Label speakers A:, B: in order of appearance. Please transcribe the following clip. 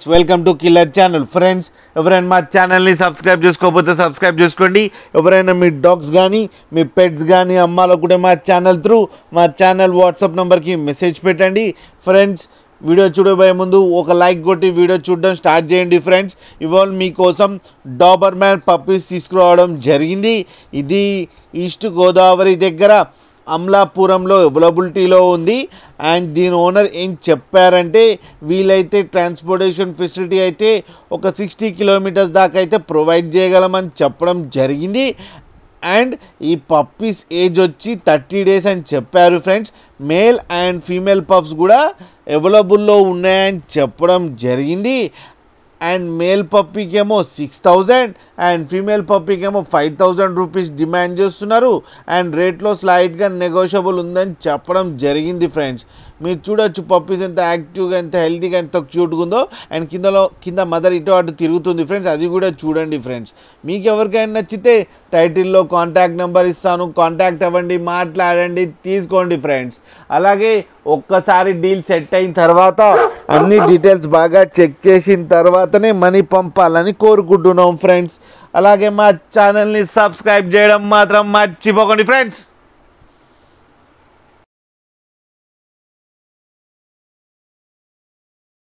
A: Friends welcome to killer channel. Friends ఎవరైనా మా ఛానల్ని సబ్స్క్రైబ్ చేసుకోకపోతే సబ్స్క్రైబ్ చేసుకోండి. ఎవరైనా మీ డాగ్స్ కానీ మీ పెట్స్ కానీ అమ్మాలనుకుంటే మా ఛానల్ వాట్సాప్ నెంబర్కి మెసేజ్ పెట్టండి. ఫ్రెండ్స్ వీడియో చూడబోయే ముందు ఒక లైక్ కొట్టి వీడియో చూడడం స్టార్ట్ చేయండి. ఫ్రెండ్స్ ఇవాళ మీకోసం డాబర్మ్యాన్ పప్పీస్ తీసుకురావడం జరిగింది. ఇది ఈస్ట్ గోదావరి దగ్గర అమలాపురంలో అవైలబిలిటీలో ఉంది. అండ్ దీని ఓనర్ ఏం చెప్పారంటే వీలైతే ట్రాన్స్పోర్టేషన్ ఫెసిలిటీ అయితే ఒక 60 కిలోమీటర్స్ దాకా అయితే ప్రొవైడ్ చేయగలమని చెప్పడం జరిగింది. అండ్ ఈ పప్పీస్ ఏజ్ వచ్చి 30 డేస్ అని చెప్పారు. Friends male and female pups కూడా అవైలబుల్లో ఉన్నాయని చెప్పడం జరిగింది. అండ్ మేల్ పప్పీకేమో 6,000 అండ్ ఫీమేల్ పప్పీకేమో 5,000 రూపీస్ డిమాండ్ చేస్తున్నారు. అండ్ రేట్లో స్లైట్గా నెగోషియబుల్ ఉందని చెప్పడం జరిగింది. ఫ్రెండ్స్ మీరు చూడొచ్చు పప్పీస్ ఎంత యాక్టివ్గా ఎంత హెల్తీగా ఎంత క్యూట్గా ఉందో. అండ్ కింద మదర్ ఇటు అటు తిరుగుతుంది. ఫ్రెండ్స్ అది కూడా చూడండి. ఫ్రెండ్స్ మీకు ఎవరికైనా నచ్చితే టైటిల్లో కాంటాక్ట్ నెంబర్ ఇస్తాను, కాంటాక్ట్ అవ్వండి, మాట్లాడండి, తీసుకోండి. ఫ్రెండ్స్ అలాగే ఒక్కసారి డీల్ సెట్ అయిన తర్వాత అన్ని డీటెయిల్స్ బాగా చెక్ చేసిన తర్వాతనే మనీ పంపాలని కోరుకుంటున్నాం. ఫ్రెండ్స్ అలాగే మా ఛానల్ని సబ్స్క్రైబ్ చేయడం మాత్రం మర్చిపోకండి. ఫ్రెండ్స్